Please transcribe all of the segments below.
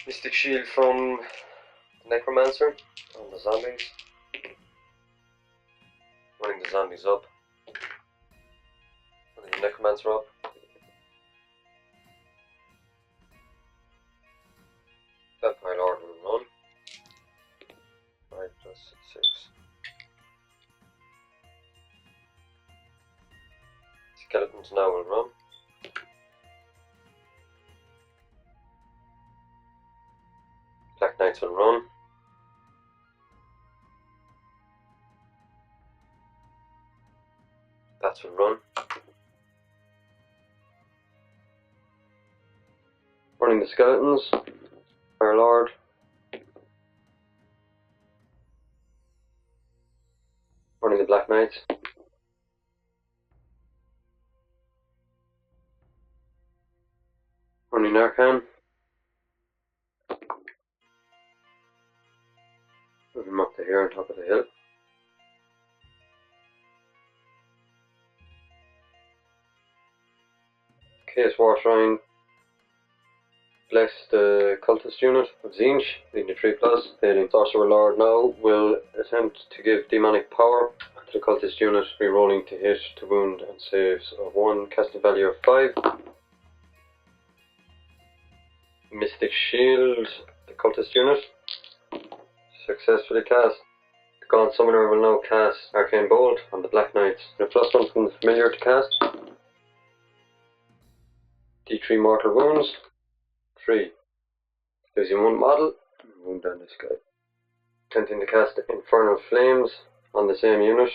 Mystic Shield from the Necromancer on the zombies. Running the zombies up. Running the Necromancer up. Vampire Lord will run. 5 plus 6. Skeletons now will run. Black Knights will run. Bats will run. Running the skeletons. Fire Lord. Running the Black Knights. Running Arcan. Move him up to here on top of the hill. Chaos War Shrine. Bless the cultist unit of Zinj, leading to 3+. The Sorcerer Lord now will attempt to give demonic power to the cultist unit, re-rolling to hit, to wound and saves of 1, casting value of 5. Mystic Shield, the cultist unit. Successfully cast. The Gaunt Summoner will now cast Arcane Bolt on the Black Knights. And a +1 from the familiar to cast. D3 mortal wounds. 3. Losing 1 model. Wound down this guy. Attempting to cast Infernal Flames on the same unit.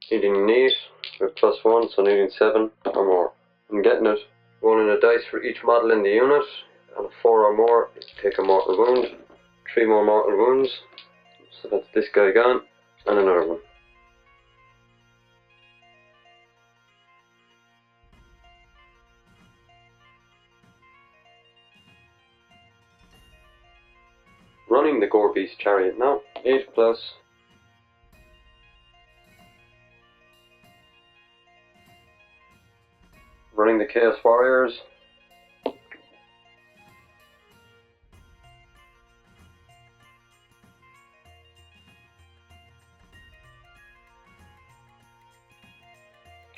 Needing 8 with +1, so needing 7 or more. And getting it. Rolling a dice for each model in the unit. And a 4 or more, take a mortal wound. 3 more mortal wounds. So that's this guy gone, and another one. Running the Gore Beast Chariot now, 8+. Running the Chaos Warriors.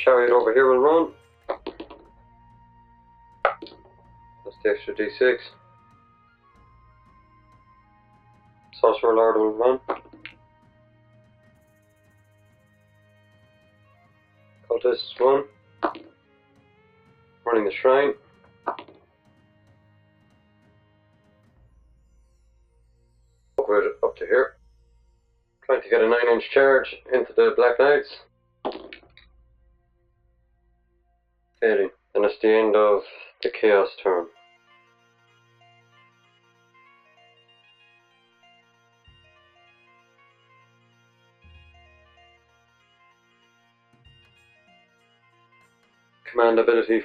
Chariot over here will run. That's the extra D6. Sorcerer Lord will run. Cultists run. Running the Shrine. Upgrade it up to here. Trying to get a 9-inch charge into the Black Knights. Failing. And it's the end of the Chaos turn. Command ability,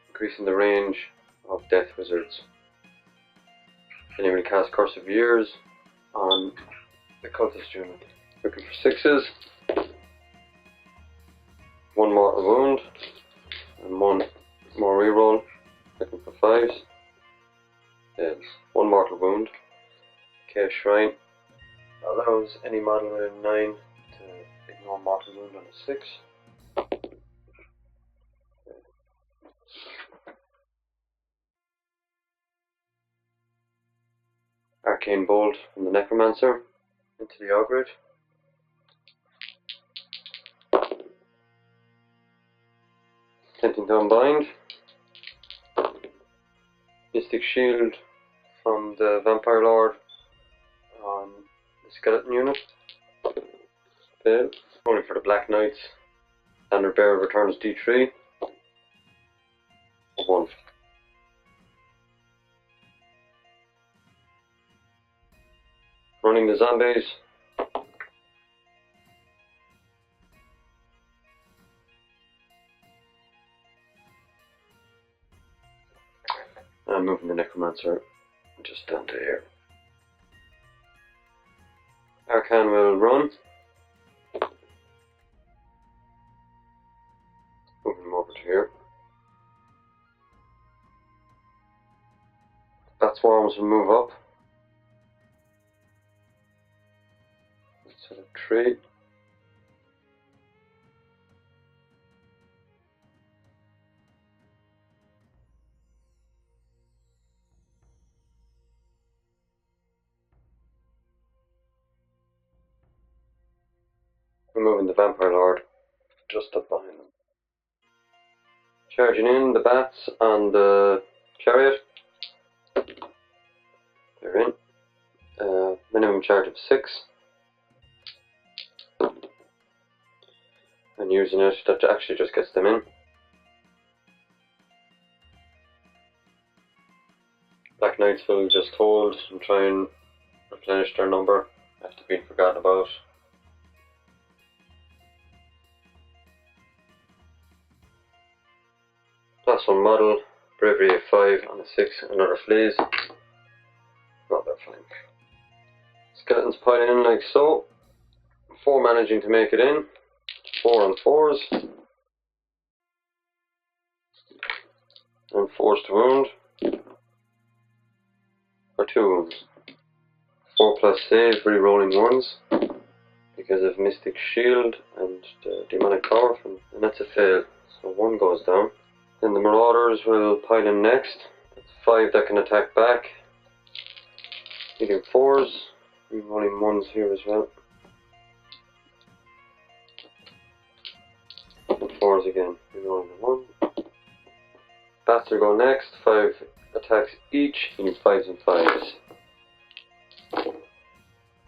increasing the range of death wizards. Anyone cast Curse of Years on the cultist unit. Looking for 6s. 1 mortal wound. And 1 more reroll. Looking for 5s. Yes, 1 mortal wound. Chaos Shrine allows any model within 9 to ignore mortal wound on a 6. Arcane Bolt from the Necromancer into the Ogre. Attempting to unbind. Mystic Shield from the Vampire Lord on the Skeleton unit. Fail. Only for the Black Knights. Standard Bearer returns D3. 1. Running the zombies. I'm moving the Necromancer just down to here. Arcan will run. Moving him over to here. Bat Swarms will move up. 3. Removing the Vampire Lord just up behind them. Charging in the bats and the chariot. They're in. Minimum charge of 6. And using it, that actually just gets them in. Black Knights will just hold and try and replenish their number after being forgotten about. Class 1 model, bravery of 5 and a 6, another fleas. Not that flank. Skeletons piling in like so. 4 managing to make it in. 4 on 4s. And 4s to wound. Or 2 wounds. 4 plus save, re-rolling 1s. Because of Mystic Shield and the Demonic Power, and that's a fail. So 1 goes down. Then the Marauders will pile in next. That's 5 that can attack back. Needing 4s. Re-rolling 1s here as well. And 4s again. Re-rolling the 1. Bats will go next. 5 attacks each. Needing 5s and 5s.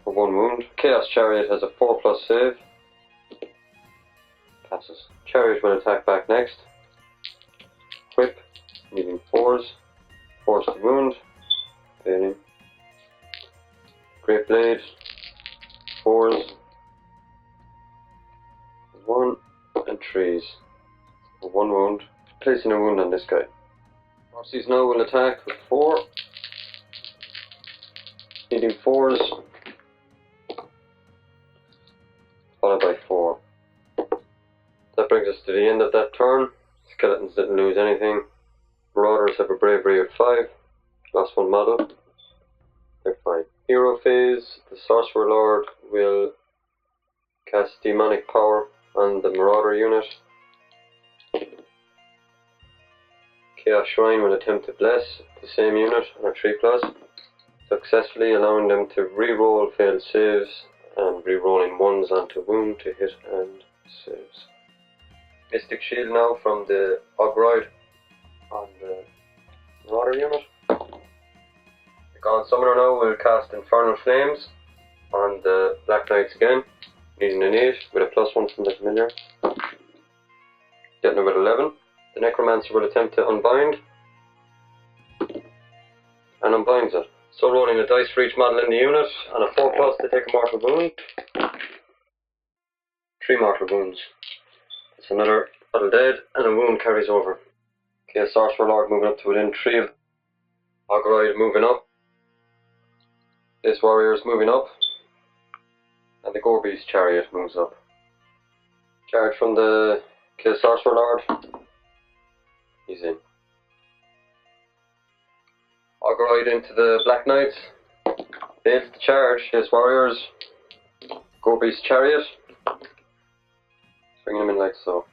For 1 wound. Chaos Chariot has a 4 plus save. Passes. Chariot will attack back next. Whip, needing 4s. 4s to wound. Failing. Great Blade. 4s. 1 and 3s. For 1 wound. Placing a wound on this guy. Orsies now will attack with 4. Needing 4s. Followed by 4. That brings us to the end of that turn. Skeletons didn't lose anything. Marauders have a bravery of 5. Class 1 model. They're fine. Hero phase. The Sorcerer Lord will cast Demonic Power on the Marauder unit. Chaos Shrine will attempt to bless the same unit on a 3 plus, successfully allowing them to re-roll failed saves and re-rolling 1s onto wound to hit and saves. Mystic Shield now from the Ogroid on the Marauder unit. The Gaunt Summoner now will cast Infernal Flames on the Black Knights again, needing an 8 with a +1 from the familiar. Getting it with 11. The Necromancer will attempt to unbind and unbinds it. So rolling a dice for each model in the unit and a 4 plus to take a mortal wound. 3 mortal wounds. It's another model dead and a wound carries over. Okay, Sorcerer Lord moving up to within 3 of Ogroid moving up. This Warrior is moving up. And the Gorebeast Chariot moves up. Charge from the Sorcerer Lord. He's in. Ogroid into the Black Knights. Fails to charge. His Warriors. Gorebeast Chariot. Bring them in like so.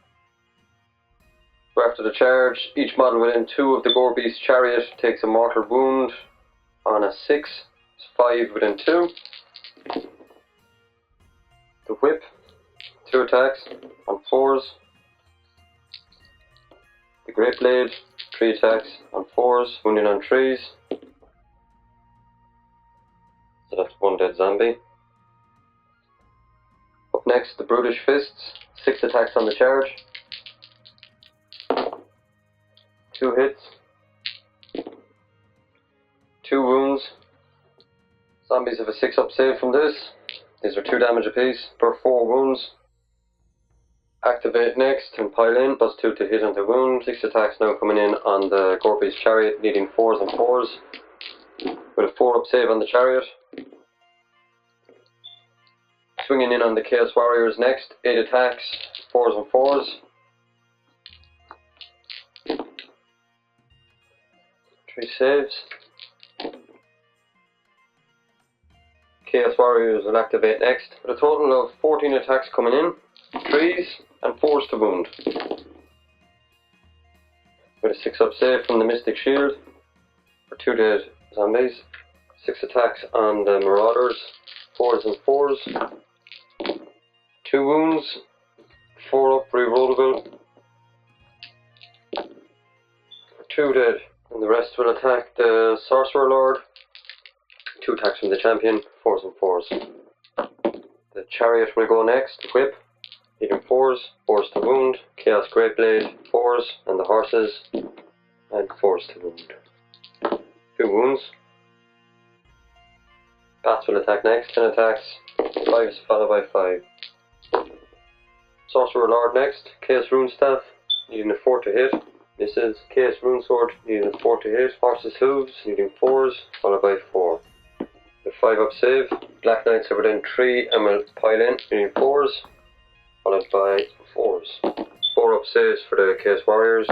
So after the charge, each model within 2 of the Gorebeast Chariot takes a mortal wound on a 6. It's 5 within 2. The Whip, 2 attacks on 4s. The Great Blade, 3 attacks on 4s, wounding on 3s. So that's 1 dead zombie. Up next, the Brutish Fists, 6 attacks on the charge. 2 hits. 2 wounds. Zombies have a 6 up save from this. These are 2 damage apiece per 4 wounds. Activate next and pile in, +2 to hit and to wound. 6 attacks now coming in on the Gorebeast Chariot, needing 4s and 4s. With a 4 up save on the Chariot. Swinging in on the Chaos Warriors next, 8 attacks, 4s and 4s. 3 saves. Chaos Warriors will activate next, with a total of 14 attacks coming in, 3s and 4s to wound. With a 6-up save from the Mystic Shield for 2 dead zombies, 6 attacks on the Marauders, 4s and 4s, 2 wounds, 4 up rerollable, 2 dead, and the rest will attack the Sorcerer Lord. 2 attacks from the Champion, 4s and 4s. The Chariot will go next, Whip, needing 4s, 4s to wound, Chaos Greatblade, 4s, and the Horses, and 4s to wound. 2 wounds. Bats will attack next, 10 attacks, 5s followed by 5. Sorcerer Lord next, Chaos Rune Staff, needing a 4 to hit. Misses. Chaos Rune Sword, needing a 4 to hit. Horse's Hooves, needing 4s, followed by 4. The 5-up save. Black Knights are within 3 and will pile in, needing 4s, followed by 4s. 4-up saves for the Chaos Warriors.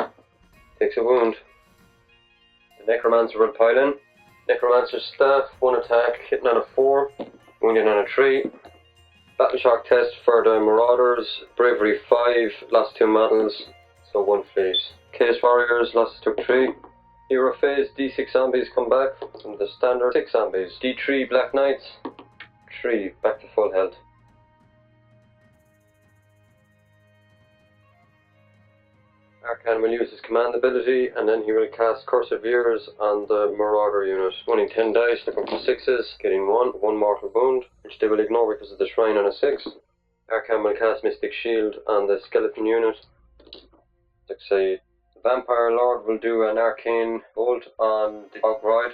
Takes a wound. The Necromancer will pile in. Necromancer's Staff, 1 attack, hitting on a 4, wounding on a 3. Battle Shock test for the Marauders. Bravery 5, lost 2 models, so 1 flees. Chaos Warriors lost took 3. Hero phase, D6 zombies come back, and the standard 6 zombies. D3 Black Knights, 3, back to full health. Arcan will use his command ability, and then he will cast Curse of Years on the Marauder unit. Running 10 dice, looking for 6s, getting 1 mortal wound, which they will ignore because of the shrine on a 6. Arcan will cast Mystic Shield on the skeleton unit. Let's say the Vampire Lord will do an Arcane Bolt on the Ogroid.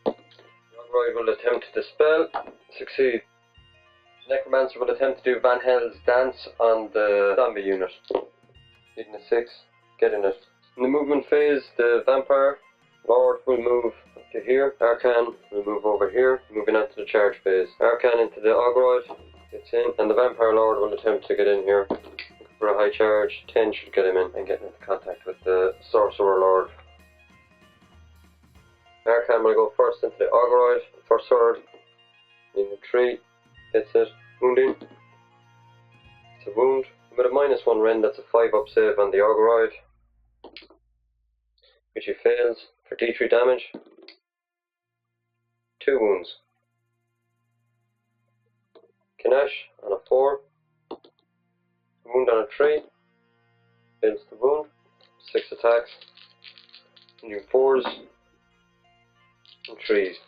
The Ogroid will attempt to dispel, succeed. Necromancer will attempt to do Van Hell's Dance on the zombie unit. Needing a 6, getting it. In the movement phase, the Vampire Lord will move to here. Arcan will move over here, moving on to the charge phase. Arcan into the Ogroid, gets in, and the Vampire Lord will attempt to get in here. For a high charge, 10 should get him in and get into contact with the Sorcerer Lord. Arcan will go first into the Ogroid, first sword, in the 3, hits it, wounding. It's a wound. With a -1 rend, that's a 5-up save on the Ogroid, which he fails for D3 damage. 2 wounds. Kinash on a 4. Wound on a 3, fails the wound, 6 attacks, new 4s, and 3s.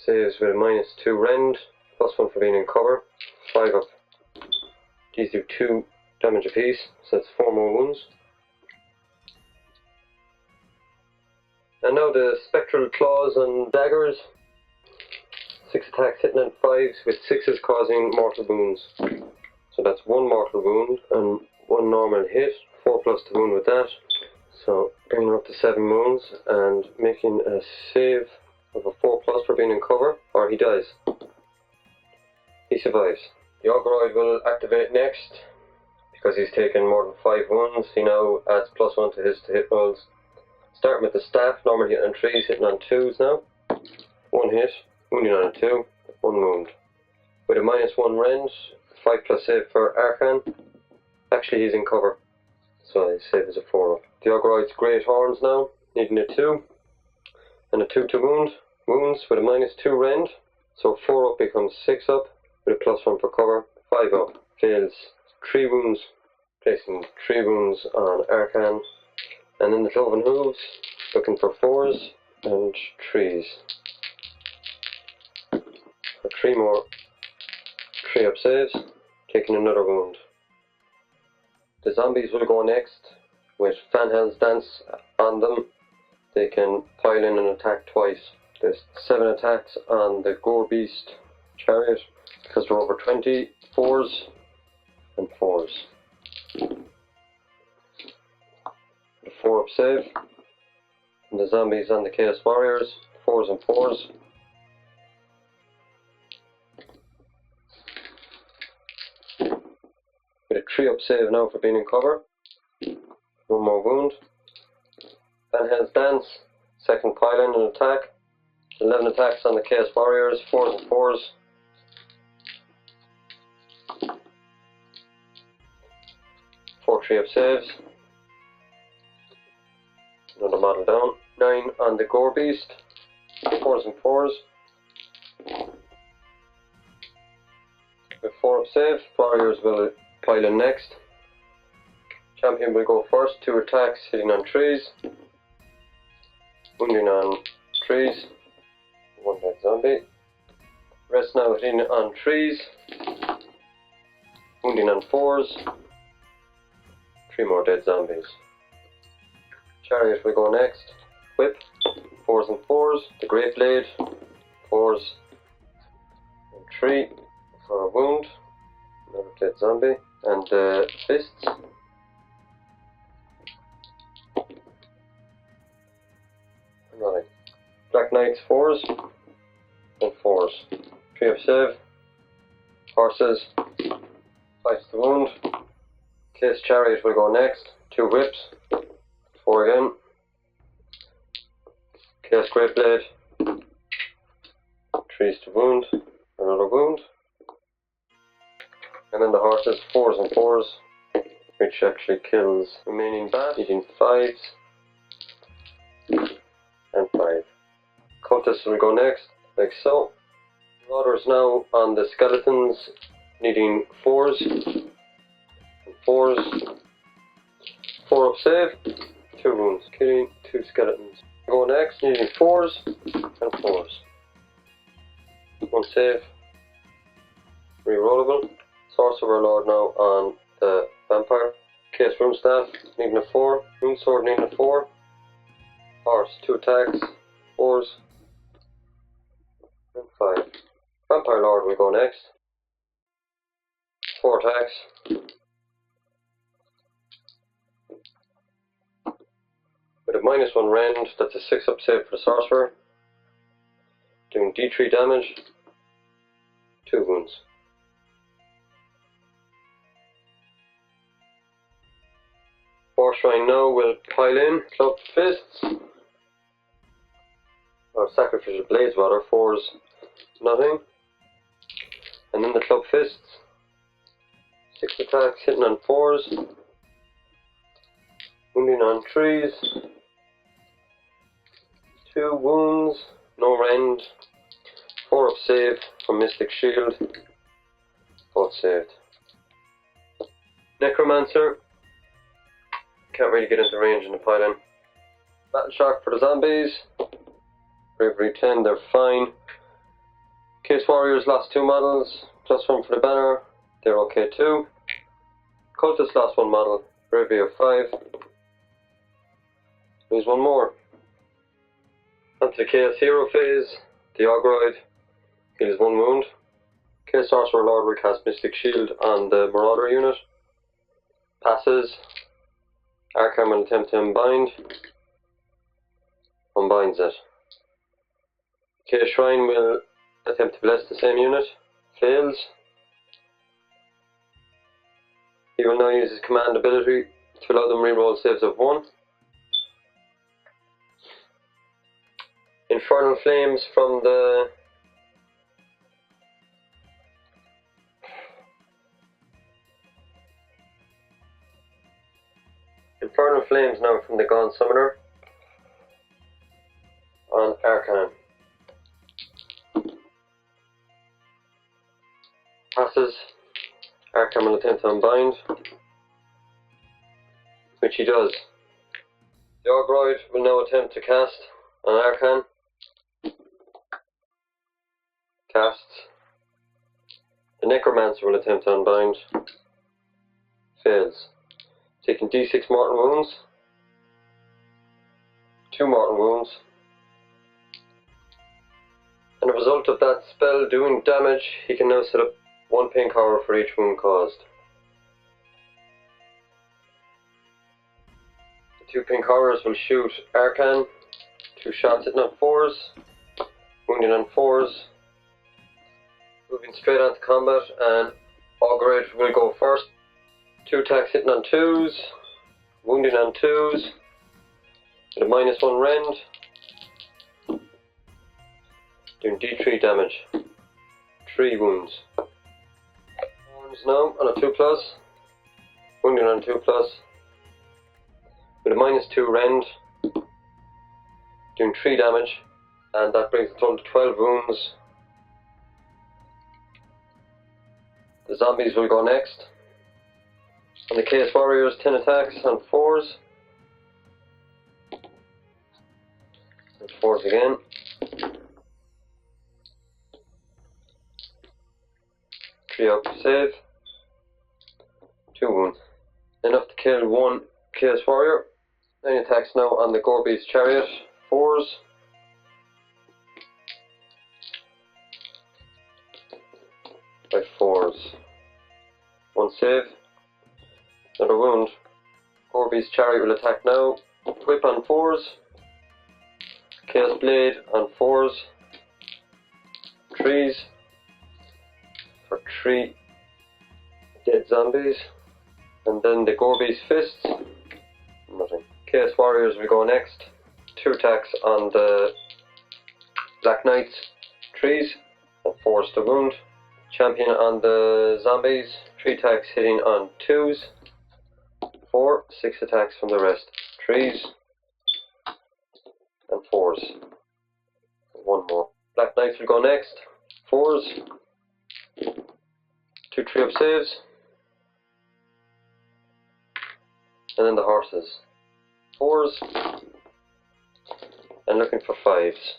Saves with a -2 rend, +1 for being in cover, 5 up. These do 2 damage apiece, so that's 4 more wounds. And now the Spectral Claws and Daggers. 6 attacks hitting on 5s, with 6s causing mortal wounds. So that's 1 mortal wound and 1 normal hit, 4+ to wound with that. So bringing up to 7 wounds and making a save of a 4+ for being in cover, or he dies. He survives. The Ogroid will activate next, because he's taken more than 5 wounds. He now adds +1 to his hit rolls. Starting with the Staff, normally hitting on 3s, hitting on 2s now. 1 hit. Wounding on a 2, 1 wound. With a -1 rend, 5+ save for Arcan. Actually, he's in cover, so his save is a 4-up. The Ogroid's Great Horns now, needing a 2, and a 2 to wound. Wounds with a -2 rend, so 4-up becomes 6-up, with a +1 for cover, 5-up. Fails 3 wounds, placing 3 wounds on Arcan. And then the Cloven Hooves, looking for 4s and 3s. 3 more 3-up saves, taking another wound. The zombies will go next with Van Hell's Dance on them. They can pile in and attack twice. There's 7 attacks on the Gore Beast Chariot because they're over 20, 4s and 4s. The 4-up save. And the zombies on the Chaos Warriors, 4s and 4s. With a 3-up save now for being in cover. 1 more wound. Van Hell's Dance, second pile in and attack. 11 attacks on the Chaos Warriors, 4s and 4s. 4 3-up saves. Another model down. 9 on the Gore Beast, 4s and 4s. With 4-up save, Warriors will pile in next. Champion will go first, 2 attacks hitting on trees. Wounding on trees. 1 dead zombie. Rest now hitting on trees. Wounding on 4s. 3 more dead zombies. Chariot will go next. Whip. 4s and 4s. The Great Blade. 4s and 3 for a wound. Another dead zombie. And fists. Nothing. Black Knights 4s and 4s. 3-up save. Horses. 5 to wound. Chaos Chariot will go next. 2 whips. 4 again. Chaos Great Blade. 3s to wound. Another wound. And then the horses, 4s and 4s, which actually kills remaining bats, eating 5s and 5. Cultists will go next, like so. Marauders now on the skeletons, needing 4s and 4s. 4-up save, 2 wounds, killing 2 skeletons. Go next, needing 4s and 4s. 1 save, rerollable. Sorcerer Lord now on the Vampire. Chaos Rune Staff, needing a 4. Rune Sword, needing a 4. Horse, 2 attacks, 4s, and 5. Vampire Lord will go next. 4 attacks. With a -1 rend, that's a 6-up save for the Sorcerer. Doing D3 damage, 2 wounds. War Shrine now will pile in. Club Fists. Or Sacrificial Blades rather, 4s, nothing. And then the Club Fists. 6 attacks hitting on 4s. Wounding on 3s. 2 wounds, no rend. 4-up save from Mystic Shield. Both saved. Necromancer. Can't really get into range in the pylon. Battle Shock for the zombies. Bravery 10, they're fine. Chaos Warriors lost 2 models, +1 for the banner, they're okay too. Cultists lost 1 model, Bravery of 5. Lose 1 more. Onto the Chaos Hero phase, the Ogroid heals 1 wound. Chaos Sorcerer Lord will cast Mystic Shield on the Marauder unit. Passes. Arkham will attempt to unbind. Unbinds it. Chaos Shrine will attempt to bless the same unit. Fails. He will now use his command ability to allow them reroll saves of 1. Infernal Flames from the Infernal Flames now from the Gaunt Summoner on Arcan. Passes. Arcan will attempt to unbind, which he does. The Ogroid will now attempt to cast on Arcan. Casts. The Necromancer will attempt to unbind. Fails. Taking D6 mortal wounds. 2 mortal wounds. And as a result of that spell doing damage, he can now set up 1 pink horror for each wound caused. The 2 pink horrors will shoot Arcan. 2 shots hitting on 4s. Wounding on 4s. Moving straight on to combat, and Ogroid will go first. 2 attacks hitting on 2s, wounding on 2s, with a -1 rend. doing D3 damage. 3 wounds. Wounds now on a 2+. Wounding on a 2+. With a -2 rend. Doing 3 damage. And that brings the total to 12 wounds. The zombies will go next. On the Chaos Warriors, 10 attacks on 4s. And 4s again. Three up, save. 2 wounds. Enough to kill 1 Chaos Warrior. 9 attacks now on the Gore Beast Chariot. 4s. By 4s. 1 save. Another wound. Gore Beast Chariot will attack now. Whip on 4s. Chaos Blade on 4s. 3s. For 3 dead zombies. And then the Gore Beast Fists. Nothing. Chaos Warriors will go next. 2 attacks on the Black Knights. 3s. And 4s to wound. Champion on the zombies. 3 attacks hitting on 2s. 4. 6 attacks from the rest. 3s. And 4s. 1 more. Black Knights will go next. 4s. 2 3-up saves. And then the horses. 4s. And looking for 5s.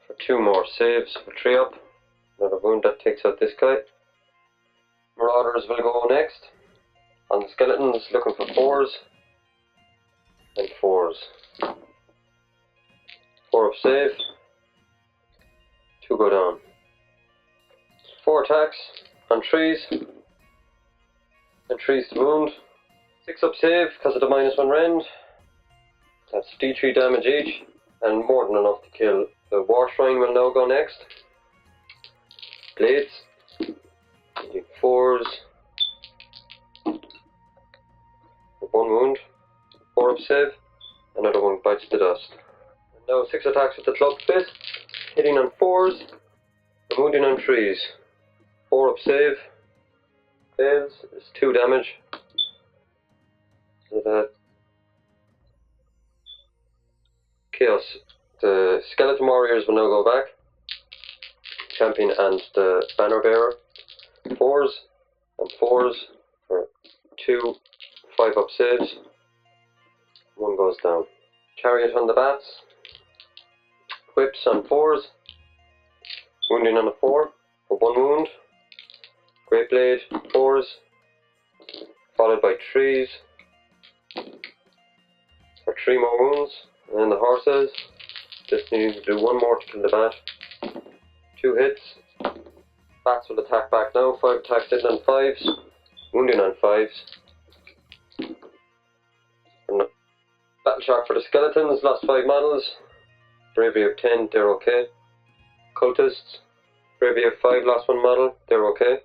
For 2 more saves. For 3-up. Another wound that takes out this guy. Marauders will go next. On the skeletons, looking for 4s. And 4s. 4-up save. 2 go down. 4 attacks on 3s. And 3s to wound. 6-up save because of the -1 rend. That's D3 damage each. And more than enough to kill. The War Shrine will now go next. Blades. 4s. 1 wound. 4-up save. Another one bites the dust. And now 6 attacks with the club fist. Hitting on 4s. And wounding on 3s. 4-up save. Fails. It's 2 damage. So that Chaos. The Skeleton Warriors will now go back. Champion and the Banner Bearer. 4s and 4s for 2 5-up saves. 1 goes down. Chariot on the bats. Whips on 4s. Wounding on a 4 for 1 wound. Great Blade, 4s. Followed by 3s for 3 more wounds. And then the horses. Just need to do 1 more to kill the bat. 2 hits. Bats will attack back now. 5 attacks hitting on 5s. Wounding on 5s. And battle shock for the skeletons. Lost 5 models. Bravery of 10. They're okay. Cultists. Bravery of 5. Lost 1 model. They're okay.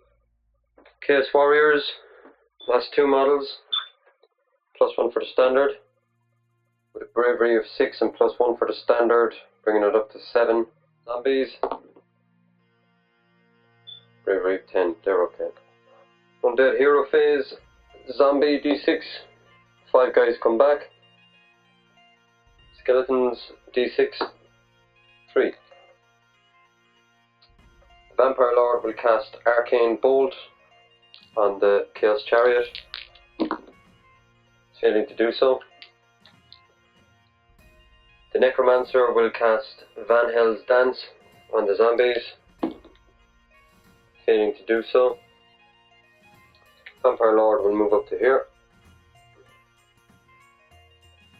Chaos Warriors. Lost 2 models. +1 for the standard. With a bravery of 6 and +1 for the standard. Bringing it up to 7. Zombies. Bravery of 10, they're okay. Undead Hero Phase, Zombie D6, 5 guys come back. Skeletons D6, 3. The Vampire Lord will cast Arcane Bolt on the Chaos Chariot. Failing to do so. The Necromancer will cast Van Hell's Dance on the zombies. Failing to do so. Vampire Lord will move up to here.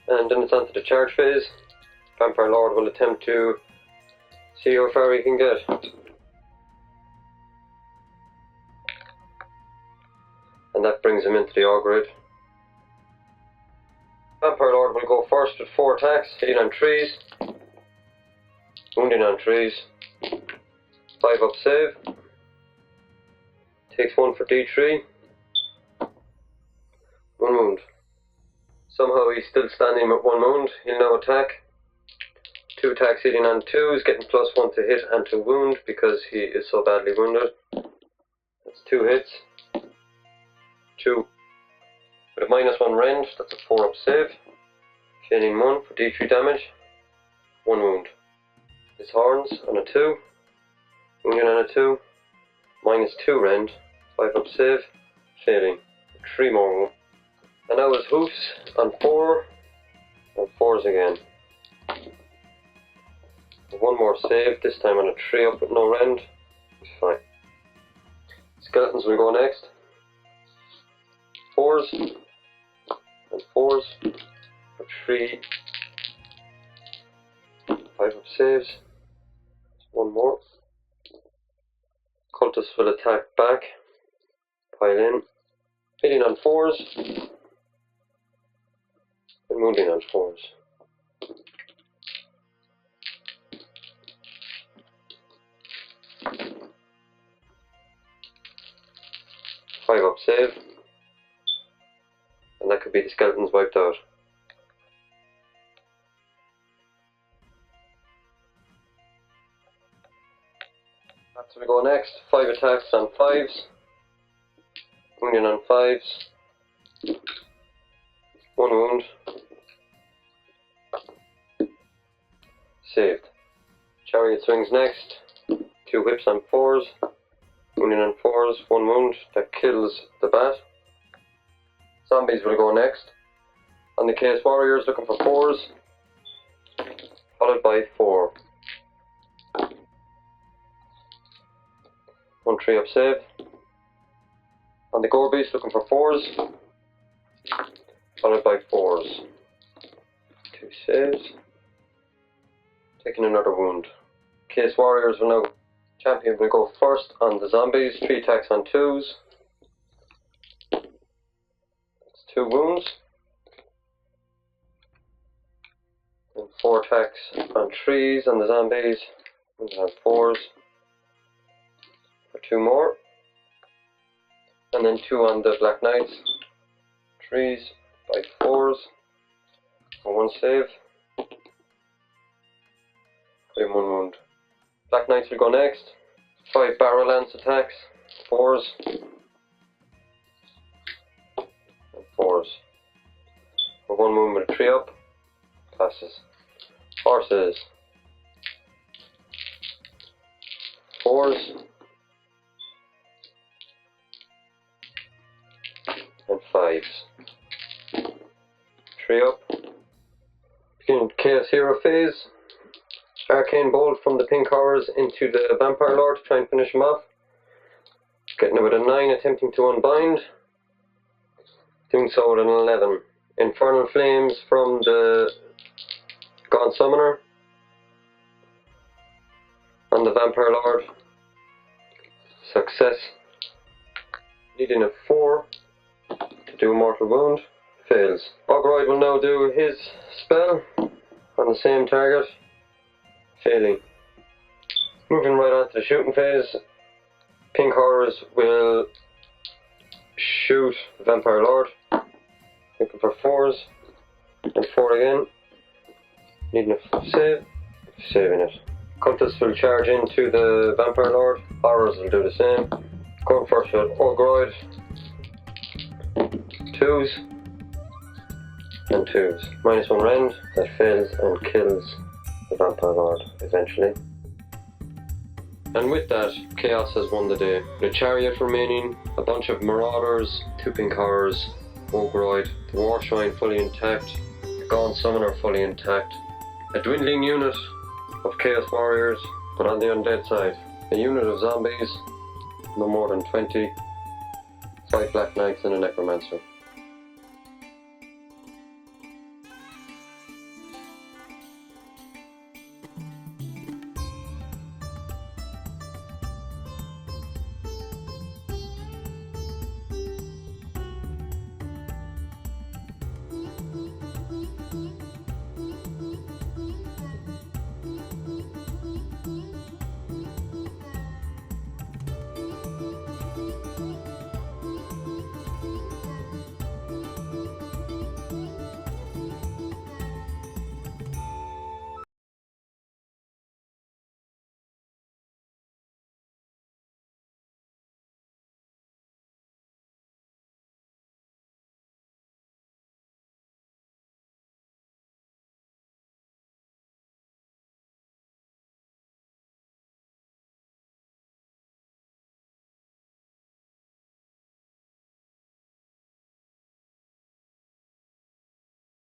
And then it's on to the charge phase. Vampire Lord will attempt to see how far he can get. And that brings him into the Ogrid. Vampire Lord will go first with 4 attacks, hitting on 3s, wounding on 3s, 5-up save, takes 1 for D3, 1 wound. Somehow he's still standing with 1 wound. He'll now attack. 2 attacks hitting on 2s, getting +1 to hit and to wound because he is so badly wounded. That's 2 hits. 2 with a -1 rend, that's a 4-up save. Failing 1 for D3 damage. 1 wound. His horns on a 2. Wounding on a 2. -2 rend. 5-up save. Failing. 3 more wounds. And now his hoofs on 4. And 4s again. 1 more save, this time on a 3-up with no rend. He's fine. Skeletons will go next. 4s. And 4s. For 3. 5-up saves. 1 more. Cultists will attack back. Pile in. Hitting on 4s. And wounding on 4s. 5-up save. And that could be the skeletons wiped out. That's where we go next. 5 attacks on 5s. Wounding on 5s. 1 wound. Saved. Chariot swings next. 2 whips on 4s. Wounding on 4s. 1 wound. That kills the bat. Zombies will go next. On the Chaos Warriors looking for 4s. Followed by 4. 1 3-up save. On the Gore Beast looking for 4s. Followed by 4s. 2 saves. Taking another wound. Chaos Warriors will now. Champion will go first on the zombies. 3 attacks on 2s. That's 2 wounds. And 4 attacks on 3s on the zombies. And on 4s. For 2 more. And then 2 on the Black Knights. 3s by 4s. For 1 save. Put him 1 wound. Black Knights will go next. 5 barrel lance attacks. 4s. And 4s. For 1 wound with a 3-up. Passes. Horses. 4s. And 5s. 3-up. Beginning Chaos Hero phase. Arcane Bolt from the pink horrors into the Vampire Lord to try and finish him off. Getting it with a 9, attempting to unbind. Doing so with an 11. Infernal Flames from the Gaunt Summoner. On the Vampire Lord. Success. Needing a 4 to do a mortal wound. Fails. Ogroid will now do his spell on the same target. Failing. Moving right on to the shooting phase. Pink Horrors will shoot Vampire Lord. Looking for 4s. And 4 again. Needing a save. Saving it. Cultists will charge into the Vampire Lord. Horrors will do the same. Going first with Ogroid. 2s. And 2s. -1 rend. That fails and kills the Vampire Lord eventually. And with that, Chaos has won the day. The Chariot remaining, a bunch of Marauders, 2 Pink Horrors, Ogroid, the War Shrine fully intact, the Gaunt Summoner fully intact, a dwindling unit of Chaos Warriors, but on the undead side, a unit of zombies, no more than 20, 5 Black Knights and a Necromancer.